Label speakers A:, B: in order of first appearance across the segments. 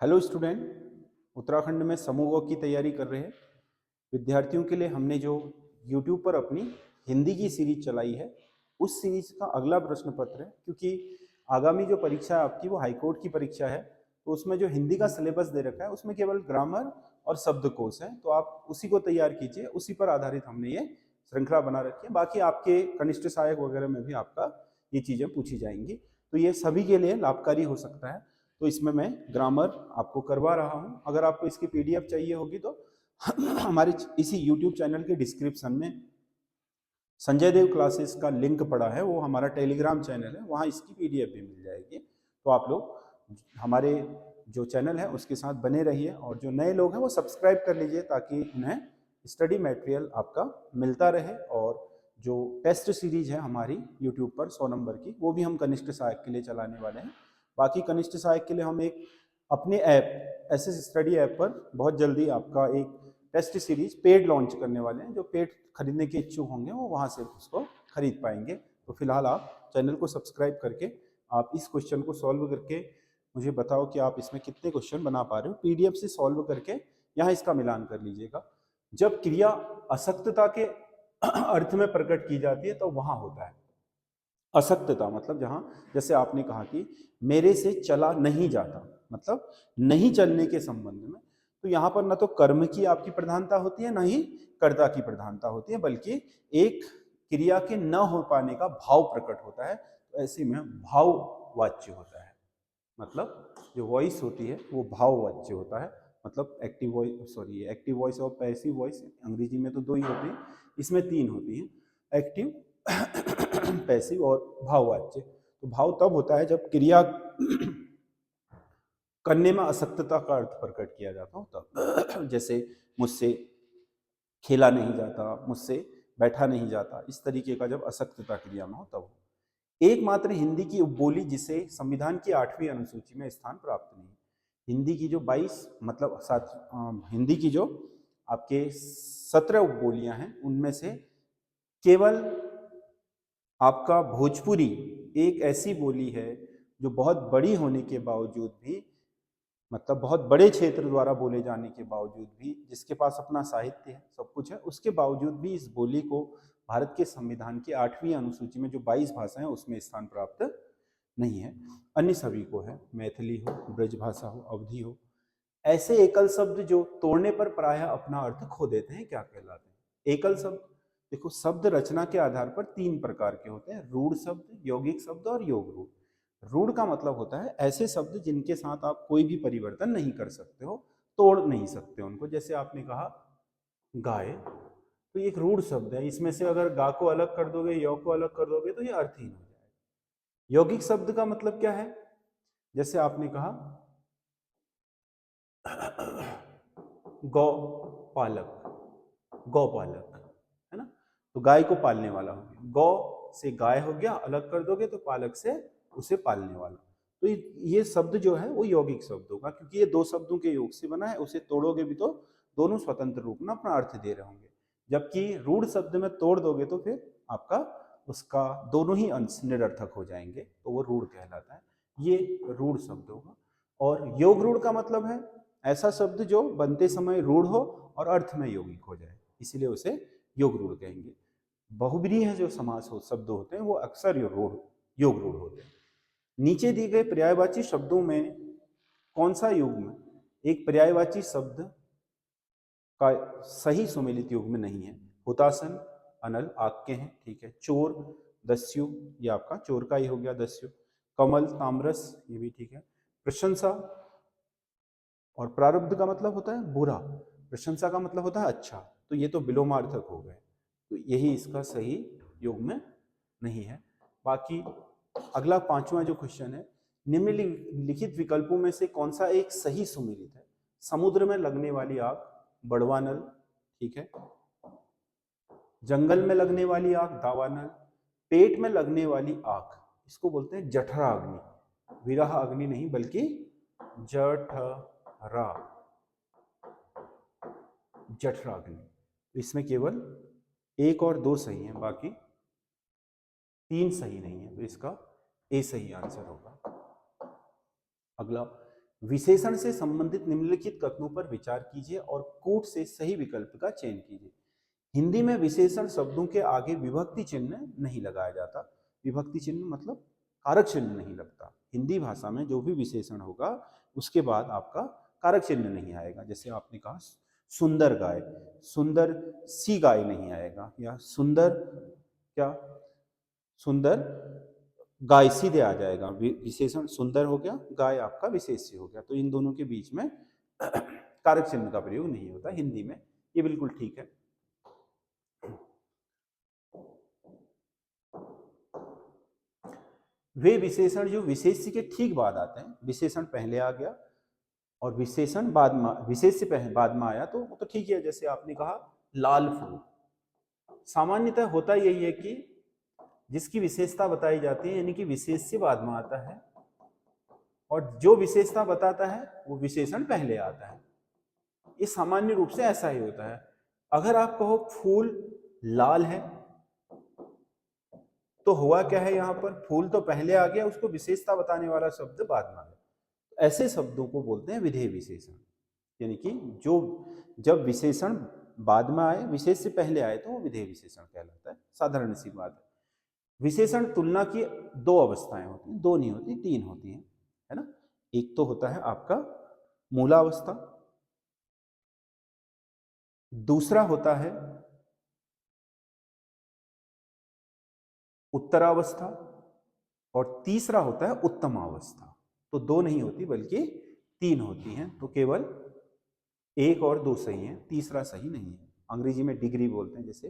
A: Hello student, Uttarakhand में समूह की तैयारी कर रहे हैं विद्यार्थियों के लिए हमने जो यूट्यूब पर अपनी हिंदी की सीरीज चलाई है, उस सीरीज का अगला प्रश्न पत्र है। क्योंकि आगामी जो परीक्षा है आपकी, वो हाईकोर्ट की परीक्षा है, तो उसमें जो हिंदी का सिलेबस दे रखा है उसमें केवल ग्रामर और शब्दकोश है। तो आप उसी को तैयार कीजिए, उसी पर आधारित हमने ये श्रृंखला बना रखी है। बाकी आपके कनिष्ठ सहायक वगैरह में भी आपका ये चीज़ें पूछी जाएंगी, तो ये सभी के लिए लाभकारी हो सकता है। तो इसमें मैं ग्रामर आपको करवा रहा हूँ। अगर आपको इसकी पीडीएफ चाहिए होगी तो हमारे इसी यूट्यूब चैनल के डिस्क्रिप्शन में संजय देव क्लासेस का लिंक पड़ा है, वो हमारा टेलीग्राम चैनल है, वहाँ इसकी पीडीएफ भी मिल जाएगी। तो आप लोग हमारे जो चैनल है उसके साथ बने रहिए, और जो नए लोग हैं वो सब्सक्राइब कर लीजिए ताकि उन्हें स्टडी मटेरियल आपका मिलता रहे। और जो टेस्ट सीरीज है हमारी यूट्यूब पर 100 नंबर की, वो भी हम कनिष्ठ सहायक के लिए चलाने वाले हैं। बाकी कनिष्ठ सहायक के लिए हम एक अपने ऐप एसएस स्टडी ऐप पर बहुत जल्दी आपका एक टेस्ट सीरीज पेड लॉन्च करने वाले हैं। जो पेड खरीदने के इच्छुक होंगे वो वहां से उसको खरीद पाएंगे। तो फिलहाल आप चैनल को सब्सक्राइब करके आप इस क्वेश्चन को सॉल्व करके मुझे बताओ कि आप इसमें कितने क्वेश्चन बना पा रहे हो। पीडीएफ से सॉल्व करके यहाँ इसका मिलान कर लीजिएगा। जब क्रिया असक्तता के अर्थ में प्रकट की जाती है तो वहां होता है असक्तता, मतलब जहां जैसे आपने कहा कि मेरे से चला नहीं जाता, मतलब नहीं चलने के संबंध में, तो यहाँ पर ना तो कर्म की आपकी प्रधानता होती है, ना ही कर्ता की प्रधानता होती है, बल्कि एक क्रिया के न हो पाने का भाव प्रकट होता है। तो ऐसे में भाववाच्य होता है, मतलब जो वॉइस होती है वो भाववाच्य होता है। मतलब active voice, sorry, active voice और पैसिव वॉइस अंग्रेजी में तो दो ही होती है, इसमें तीन होती है, एक्टिव पैसिव और भाववाच्य। तो भाव तब होता है जब क्रिया करने में असक्तता का अर्थ प्रकट किया जाता हो तब। जैसे मुझसे खेला नहीं जाता, मुझसे बैठा नहीं जाता, इस तरीके का जब असक्तता क्रिया में हो तब हो। एकमात्र हिंदी की उपबोली जिसे संविधान की 8वीं अनुसूची में स्थान प्राप्त नहीं। हिंदी की जो 22 मतलब हिंदी की जो आपके 17 उपबोलियां हैं, उनमें से केवल आपका भोजपुरी एक ऐसी बोली है जो बहुत बड़ी होने के बावजूद भी, मतलब बहुत बड़े क्षेत्र द्वारा बोले जाने के बावजूद भी, जिसके पास अपना साहित्य है, सब कुछ है, उसके बावजूद भी इस बोली को भारत के संविधान की 8वीं अनुसूची में जो 22 भाषाएं हैं उसमें स्थान प्राप्त नहीं है। अन्य सभी को है, मैथिली हो, ब्रजभाषा हो, अवधी हो। ऐसे एकल शब्द जो तोड़ने पर प्रायः अपना अर्थ खो देते हैं क्या कहलाते हैं? एकल शब्द, देखो शब्द रचना के आधार पर तीन प्रकार के होते हैं, रूढ़ शब्द, यौगिक शब्द और योग रूढ़। रूढ़ का मतलब होता है ऐसे शब्द जिनके साथ आप कोई भी परिवर्तन नहीं कर सकते हो, तोड़ नहीं सकते उनको। जैसे आपने कहा गाय, तो ये एक रूढ़ शब्द है, इसमें से अगर गा को अलग कर दोगे, यौ को अलग कर दोगे तो ये अर्थहीन हो जाएगा। यौगिक शब्द का मतलब क्या है? जैसे आपने कहा गौ पालक, गौपालक, है ना? तो गाय को पालने वाला हो गया, गौ से गाय हो गया, अलग कर दोगे तो पालक से उसे पालने वाला। तो ये शब्द जो है वो यौगिक शब्द होगा, क्योंकि ये दो शब्दों के योग से बना है। उसे तोड़ोगे भी तो दोनों स्वतंत्र रूप में अपना अर्थ दे रहे होंगे, जबकि रूढ़ शब्द में तोड़ दोगे तो फिर आपका उसका दोनों ही अंश निरर्थक हो जाएंगे, तो वो रूढ़ कहलाता है। ये रूढ़ शब्द होगा। और योग रूढ़ का मतलब है ऐसा शब्द जो बनते समय रूढ़ हो और अर्थ में यौगिक हो जाए, इसीलिए उसे योग रूढ़ कहेंगे। बहुब्रीहि जो समास हो शब्द होते हैं वो अक्सर योग रूढ़ होते हैं। नीचे दिए गए पर्यायवाची शब्दों में कौन सा युग्म एक पर्यायवाची शब्द का सही सुमेलित युग्म नहीं है? हुतासन, अनल, आक्के हैं, ठीक है। चोर, दस्यु, ये आपका चोर का ही हो गया दस्यु। कमल, ताम्रस, ये भी ठीक है। प्रशंसा और प्रारब्ध का मतलब होता है बुरा, प्रशंसा का मतलब होता है अच्छा, तो ये तो विलोमार्थक हो गए, तो यही इसका सही योग में नहीं है। बाकी अगला पांचवा जो क्वेश्चन है, निम्नलिखित विकल्पों में से कौन सा एक सही सुमेलित है? समुद्र में लगने वाली आग, बड़वानल, ठीक है। जंगल में लगने वाली आग, दावानल। पेट में लगने वाली आग, इसको बोलते हैं जठरा अग्नि, विरह अग्नि नहीं बल्कि जठरा, जठरा अग्नि। इसमें केवल एक और दो सही हैं, बाकी तीन सही नहीं है, तो इसका ए सही आंसर होगा। अगला, विशेषण से संबंधित निम्नलिखित कथनों पर विचार कीजिए और कूट से सही विकल्प का चयन कीजिए। हिंदी में विशेषण शब्दों के आगे विभक्ति चिन्ह नहीं लगाया जाता। विभक्ति चिन्ह मतलब कारक चिन्ह नहीं लगता। हिंदी भाषा में जो भी विशेषण होगा उसके बाद आपका कारक चिन्ह नहीं आएगा। जैसे आपने कहा सुंदर गाय, सुंदर सी गाय नहीं आएगा, या सुंदर क्या, सुंदर गाय सीधे आ जाएगा। विशेषण सुंदर हो गया, गाय आपका विशेष्य हो गया। तो इन दोनों के बीच में कारक चिन्ह का प्रयोग नहीं होता हिंदी में, ये बिल्कुल ठीक है। वे विशेषण जो विशेष्य के ठीक बाद आते हैं, विशेषण पहले आ गया और विशेषण बाद में, विशेष्य पहले बाद में आया तो वो तो ठीक है। जैसे आपने कहा लाल फूल, सामान्यतः होता यही है कि जिसकी विशेषता बताई जाती है, यानी कि विशेष्य बाद में आता है और जो विशेषता बताता है वो विशेषण पहले आता है। ये सामान्य रूप से ऐसा ही होता है। अगर आप कहो फूल लाल है तो हुआ क्या है, यहां पर फूल तो पहले आ गया, उसको विशेषता बताने वाला शब्द बाद में आ गया। ऐसे शब्दों को बोलते हैं विधेय विशेषण, यानी कि जो जब विशेषण बाद में आए, विशेष से पहले आए तो वो विधेय विशेषण कहलाता है। साधारण सी बात है। विशेषण तुलना की दो अवस्थाएं होती हैं, दो नहीं होती, तीन होती हैं, है ना। एक तो होता है आपका मूलावस्था, दूसरा होता है उत्तरावस्था और तीसरा होता है उत्तमावस्था। तो दो नहीं होती बल्कि तीन होती हैं। तो केवल एक और दो सही हैं, तीसरा सही नहीं है। अंग्रेजी में डिग्री बोलते हैं, जैसे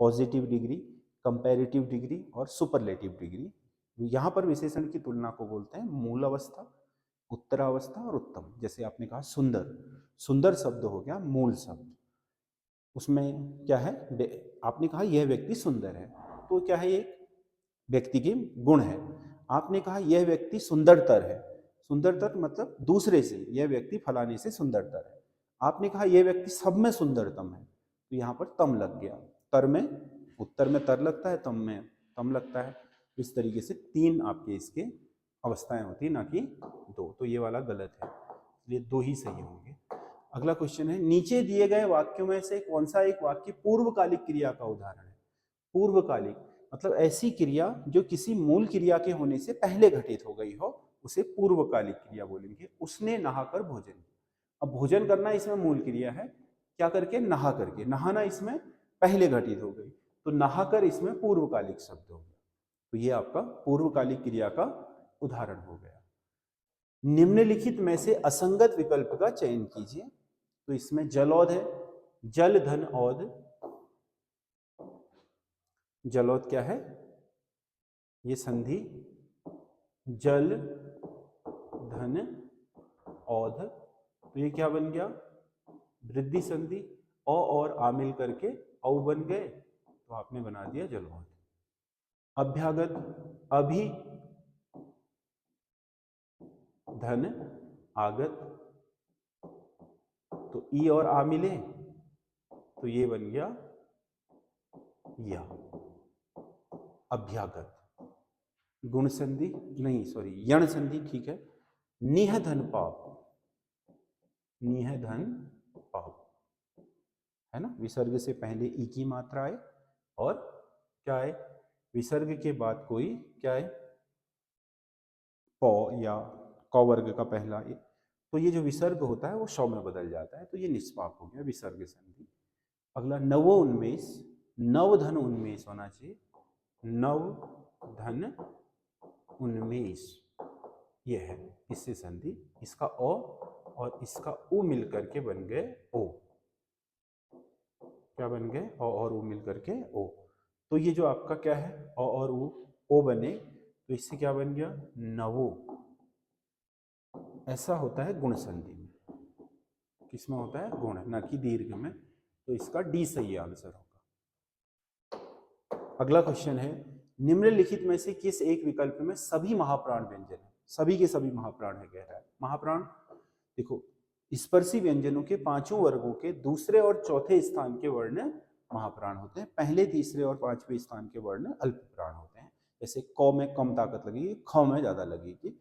A: पॉजिटिव डिग्री, कंपैरेटिव डिग्री और सुपरलेटिव डिग्री। यहाँ पर विशेषण की तुलना को बोलते हैं मूल अवस्था, उत्तरावस्था और उत्तम। जैसे आपने कहा सुंदर, सुंदर शब्द हो गया मूल शब्द, उसमें क्या है, आपने कहा यह व्यक्ति सुंदर है, तो क्या है, ये व्यक्ति के गुण है। आपने कहा यह व्यक्ति सुंदरतर है, सुंदरतर मतलब दूसरे से, यह व्यक्ति फलाने से सुंदरतर है। आपने कहा यह व्यक्ति सब में सुंदरतम है, तो यहाँ पर तम लग गया। तर में, उत्तर में तर लगता है, तम में तम लगता है। इस तरीके से तीन आपके इसके अवस्थाएं होती, ना कि दो। तो ये वाला गलत है, ये दो ही सही होंगे। अगला क्वेश्चन है, नीचे दिए गए वाक्यों में से कौन सा एक वाक्य पूर्वकालिक क्रिया का उदाहरण है। पूर्वकालिक मतलब ऐसी क्रिया जो किसी मूल क्रिया के होने से पहले घटित हो गई हो, उसे पूर्वकालिक क्रिया बोलेंगे। उसने नहाकर भोजन किया। अब भोजन करना इसमें मूल क्रिया है, क्या करके, नहा करके। नहाना इसमें पहले घटित हो गई, तो नहाकर इसमें पूर्वकालिक शब्द हो गया। तो ये आपका पूर्वकालिक क्रिया का उदाहरण हो गया। निम्नलिखित में से असंगत विकल्प का चयन कीजिए। तो इसमें जलौध है, जल धन औध। जलौध क्या है, ये संधि जल धन औध, तो ये क्या बन गया, वृद्धि संधि। अ और आ मिल करके औ बन गए, तो आपने बना दिया जलौध। अभ्यागत, अभी धन आगत, तो ई और आ मिले तो ये बन गया या अभ्यागत। गुण संधि नहीं, सॉरी, यण संधि, ठीक है। निह धन पाप, निह धन पाप, है ना। विसर्ग से पहले ई की मात्रा आए और क्या है, विसर्ग के बाद कोई क्या है, पौ या क वर्ग का पहला, तो ये जो विसर्ग होता है वो शौ में बदल जाता है, तो ये निष्पाप हो गया, विसर्ग संधि। अगला नवो उन्मेष, नव धन उन्मेष होना चाहिए, नव धन उन्मेष, ये है इससे संधि। इसका ओ और इसका उ मिलकर के बन गए ओ। क्या बन गए, ओ और उ मिलकर के ओ। तो ये जो आपका क्या है, ओ और उ ओ बने, तो इससे क्या बन गया, नवो। ऐसा होता है गुण संधि में। किसमें होता है, गुण, न कि दीर्घ में। तो इसका डी सही आंसर होगा। अगला क्वेश्चन है, निम्नलिखित में से किस एक विकल्प में सभी महाप्राण व्यंजन है। सभी के सभी महाप्राण है, कह रहा है। महाप्राण देखो, स्पर्शी व्यंजनों के पांचों वर्गों के दूसरे और चौथे स्थान के वर्ण महाप्राण होते हैं। पहले, तीसरे और पांचवें स्थान के वर्ण अल्प प्राण होते हैं। जैसे क में कम ताकत लगेगी, ख में ज्यादा लगेगी।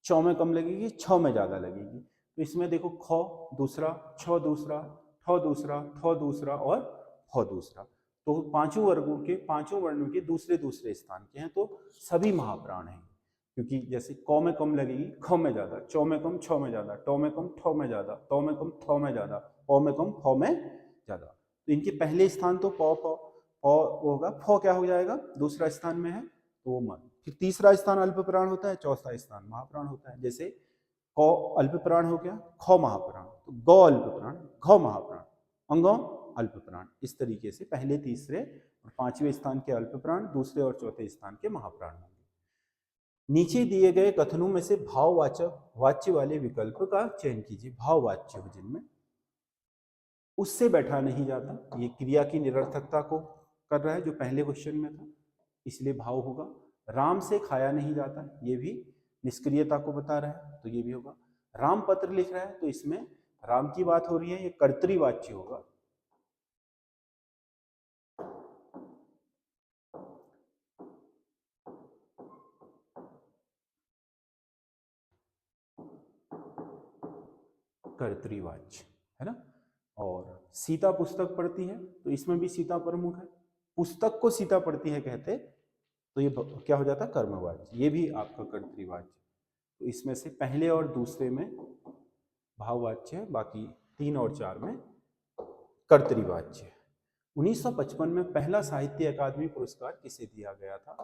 A: चौ में कम लगेगी, छ में ज़्यादा लगेगी। तो इसमें देखो ख दूसरा, छ दूसरा, ठ दूसरा, थ दूसरा और फ दूसरा। तो पांचों वर्गों के, पांचों वर्णों के दूसरे दूसरे स्थान के हैं, तो सभी महाप्राण हैं। क्योंकि जैसे क में कम लगेगी, ख में ज्यादा, चौ में कम, छ में ज्यादा, ट में कम, ठ में ज्यादा, त में कम, थ में ज्यादा, प में कम, फ में ज्यादा। तो इनके पहले स्थान तो प फ होगा, फ क्या हो जाएगा, दूसरा स्थान में है तो वो मन। फिर तीसरा स्थान अल्प प्राण होता है, चौथा स्थान महाप्राण होता है। जैसे क अल्प प्राण हो गया, ख महाप्राण, तो ग अल्प प्राण, घ महाप्राण, अंग अल्प प्राण। इस तरीके से पहले, तीसरे और पांचवें स्थान के अल्प प्राण, दूसरे और चौथे स्थान के महाप्राण होंगे। नीचे दिए गए कथनों में से भाववाचक वाच्य वाले विकल्प का चयन कीजिए। भाववाच्य हो जिनमें उससे बैठा नहीं जाता, ये क्रिया की निरर्थकता को कर रहा है जो पहले क्वेश्चन में था, इसलिए भाव होगा। राम से खाया नहीं जाता, ये भी निष्क्रियता को बता रहा है, तो ये भी होगा। राम पत्र लिख रहा है, तो इसमें राम की बात हो रही है, ये कर्तृवाच्य होगा। कर्तृवाच्य है ना। और सीता पुस्तक पढ़ती है, तो इसमें भी सीता प्रमुख है। पुस्तक को सीता पढ़ती है कहते, तो ये क्या हो जाता, कर्मवाच्य, ये भी आपका कर्तृवाच्य। तो इसमें से पहले और दूसरे में भाववाच्य है, बाकी 3 और 4 में कर्तृवाच्य है। 1955 में पहला साहित्य अकादमी पुरस्कार किसे दिया गया था,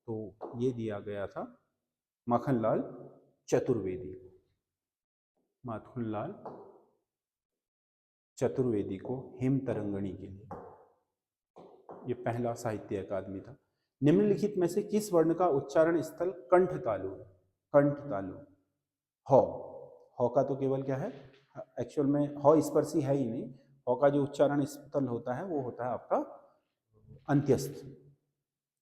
A: तो ये दिया गया था माखनलाल चतुर्वेदी को। माखनलाल चतुर्वेदी को हेम तरंगणी के लिए, ये पहला साहित्य अकादमी था। निम्नलिखित में से किस वर्ण का उच्चारण स्थल कंठ तालु है, कंठ तालु, ह का तो केवल क्या है, एक्चुअल में ह स्पर्शी है ही नहीं, ह का जो उच्चारण स्थल होता है वो होता है आपका अंत्यस्थ,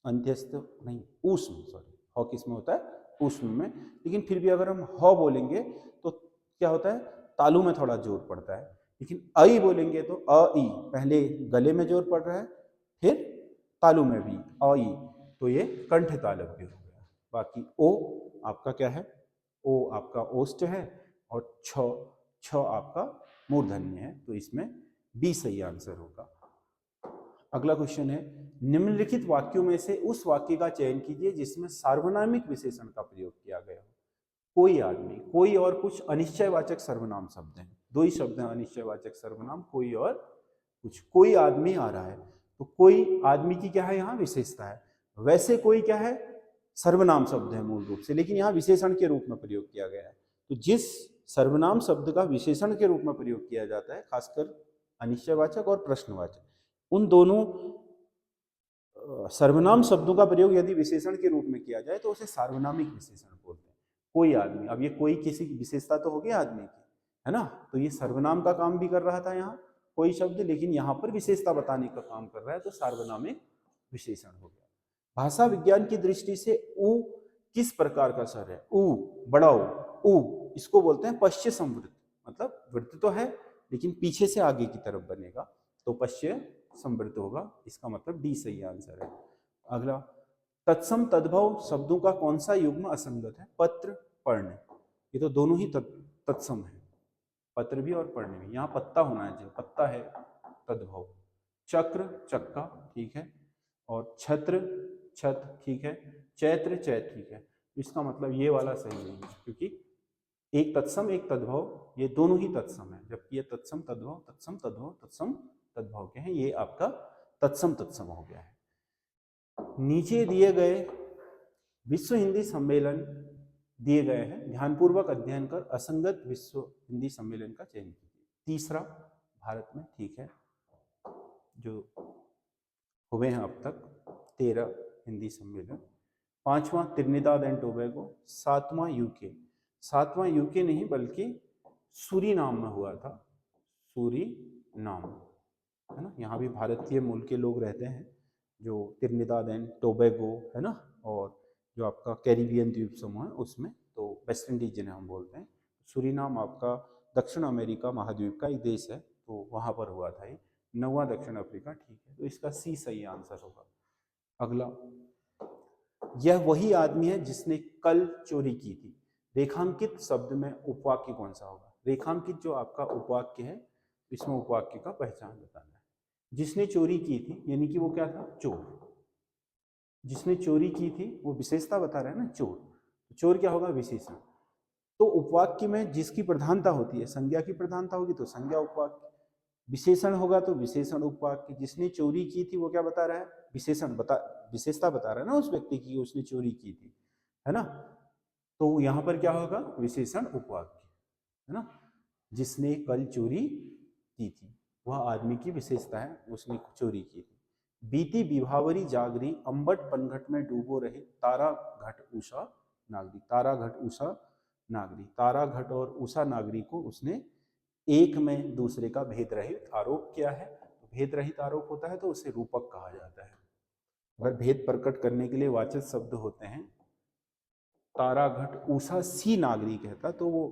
A: अंत्यस्थ नहीं, ऊष्म, सॉरी, ह किस में होता है, ऊष्म में। लेकिन फिर भी अगर हम ह बोलेंगे तो क्या होता है, तालु में थोड़ा जोर पड़ता है। लेकिन आई बोलेंगे तो अ ई, पहले गले में जोर पड़ रहा है, फिर तालु में भी अ ई, तो ये कंठ तालव्य हो गया। बाकी ओ आपका क्या है, ओ आपका ओष्ठ है, और छ आपका मूर्धन्य है, तो इसमें बी सही आंसर होगा। अगला क्वेश्चन है, निम्नलिखित वाक्यों में से उस वाक्य का चयन कीजिए जिसमें सार्वनामिक विशेषण का प्रयोग किया गया हो। कोई आदमी, कोई और कुछ अनिश्चयवाचक सर्वनाम शब्द हैं, दो ही शब्द हैं अनिश्चयवाचक सर्वनाम, कोई और कुछ। कोई आदमी आ रहा है, तो कोई आदमी की क्या है यहाँ विशेषता है। वैसे कोई क्या है, सर्वनाम शब्द है मूल रूप से, लेकिन यहाँ विशेषण के रूप में प्रयोग किया गया है। तो जिस सर्वनाम शब्द का विशेषण के रूप में प्रयोग किया जाता है, खासकर अनिश्चयवाचक और प्रश्नवाचक, उन दोनों सर्वनाम शब्दों का प्रयोग यदि विशेषण के रूप में किया जाए तो उसे सार्वनामिक विशेषण बोलते हैं। कोई आदमी, अब ये कोई किसी विशेषता तो होगी आदमी की, है ना, तो ये सर्वनाम का काम भी कर रहा था यहाँ कोई शब्द, लेकिन यहाँ पर विशेषता बताने का काम कर रहा है, तो सार्वनामिक विशेषण हो गया। भाषा विज्ञान की दृष्टि से उ किस प्रकार का स्वर है, उ, बड़ा उ, इसको बोलते हैं पश्य संवृत्त, मतलब वृत्त तो है लेकिन पीछे से आगे की तरफ बनेगा, तो पश्य संवृत्त होगा, इसका मतलब डी सही आंसर है। अगला, तत्सम तद्भव शब्दों का कौन सा युग्म असंगत है, पत्र पर्ण, ये तो दोनों ही तत्सम है, पत्र भी और पर्ण भी। यहाँ पत्ता होना चाहिए, पत्ता है तद्भव। चक्र चक्का ठीक है, और छत्र छत ठीक है, चैत्र चैत ठीक है। इसका मतलब ये वाला सही नहीं है, क्योंकि एक तत्सम एक तद्भव, ये दोनों ही तत्सम है, जबकि ये तत्सम तद्भव तत्सम तद्भव तत्सम तद्भव के हैं, ये आपका तत्सम तत्सम हो गया है। नीचे दिए गए विश्व हिंदी सम्मेलन दिए गए हैं, ध्यानपूर्वक अध्ययन कर असंगत विश्व हिंदी सम्मेलन का चयन कीजिए। तीसरा भारत में ठीक है, जो हुए हैं अब तक 13 हिंदी सम्मेलन। पांचवा त्रिनिदाद एंड टोबैगो, सातवां यूके, सातवां यूके नहीं बल्कि सूरीनाम में हुआ था, सूरीनाम, है ना, यहाँ भी भारतीय मूल के लोग रहते हैं, जो त्रिनिदाद एंड टोबैगो है ना, और जो आपका कैरिबियन द्वीप समूह है उसमें, तो वेस्ट इंडीज जिन्हें हम बोलते हैं। सूरीनाम आपका दक्षिण अमेरिका महाद्वीप का एक देश है, तो वहाँ पर हुआ था ये। 9वां दक्षिण अफ्रीका ठीक है, तो इसका सी सही आंसर होगा। अगला, यह वही आदमी है जिसने कल चोरी की थी। रेखांकित शब्द में उपवाक्य कौन सा होगा? रेखांकित जो आपका उपवाक्य है, इसमें उपवाक्य का पहचान बताना है। जिसने चोरी की थी, यानी कि वो क्या था? चोर। जिसने चोरी की थी वो विशेषता बता रहा है ना, चोर। चोर क्या होगा? विशेषण। तो उपवाक्य में जिसकी प्रधानता होती है, संज्ञा की प्रधानता होगी तो संज्ञा उपवाक्य, विशेषण होगा तो विशेषण उपवाक्य। जिसने चोरी की थी वो क्या बता रहा है? विशेषण बता, विशेषता बता रहा है ना उस व्यक्ति की, उसने चोरी की थी, है ना। तो यहाँ पर क्या होगा? विशेषण उपवाक्य, है ना। जिसने कल चोरी की थी, वह आदमी की विशेषता है, उसने चोरी की थी। बीती विभावरी जागरी, अंबट पनघट में डूबो रहे, तारा घट उषा नागरी। तारा घट उषा नागरी, तारा घट और उषा नागरी को उसने एक में दूसरे का भेद रहित आरोप किया है। तो भेद रहित आरोप होता है तो उसे रूपक कहा जाता है। अगर भेद प्रकट करने के लिए वाचक शब्द होते हैं, तारा घट उषा सी नागरी कहता तो वो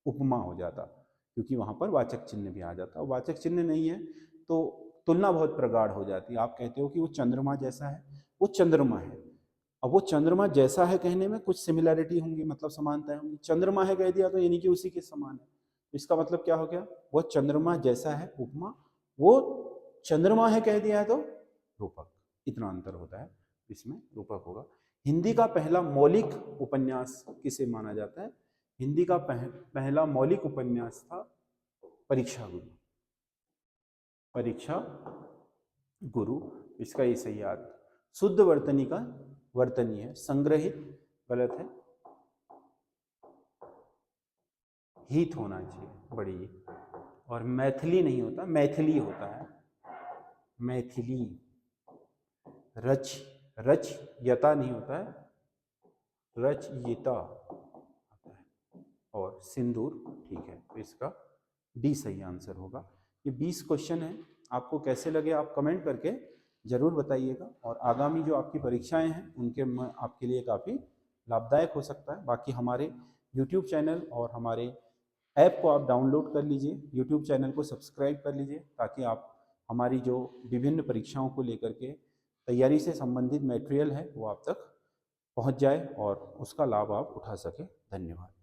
A: उपमा हो जाता, क्योंकि वहां पर वाचक चिन्ह भी आ जाता। वाचक चिन्ह नहीं है तो तुलना बहुत प्रगाढ़ हो जाती है। आप कहते हो कि वो चंद्रमा जैसा है, वो चंद्रमा है। अब वो चंद्रमा जैसा है कहने में कुछ सिमिलैरिटी होंगी, मतलब समानताएं होंगी। चंद्रमा है कह दिया तो यानी कि उसी के समान है, इसका मतलब क्या हो गया? वो चंद्रमा जैसा है उपमा, वो चंद्रमा है कह दिया है तो रूपक। इतना अंतर होता है, इसमें रूपक होगा। हिंदी का पहला मौलिक उपन्यास किसे माना जाता है? हिंदी का पहला मौलिक उपन्यास था परीक्षा गुरु। परीक्षा गुरु, इसका ये सही याद। शुद्ध वर्तनी का वर्तनी है, संग्रहित गलत है, हित होना चाहिए, बड़ी। और मैथिली नहीं होता, मैथिली होता है, मैथिली। रच, रच यता नहीं होता है, रचयिता होता है। और सिंदूर, ठीक है, तो इसका डी सही आंसर होगा। ये 20 क्वेश्चन है, आपको कैसे लगे आप कमेंट करके जरूर बताइएगा। और आगामी जो आपकी परीक्षाएं हैं उनके में आपके लिए काफ़ी लाभदायक हो सकता है। बाकी हमारे यूट्यूब चैनल और हमारे ऐप को आप डाउनलोड कर लीजिए, यूट्यूब चैनल को सब्सक्राइब कर लीजिए, ताकि आप हमारी जो विभिन्न परीक्षाओं को लेकर के तैयारी से संबंधित मटेरियल है वो आप तक पहुंच जाए और उसका लाभ आप उठा सकें। धन्यवाद।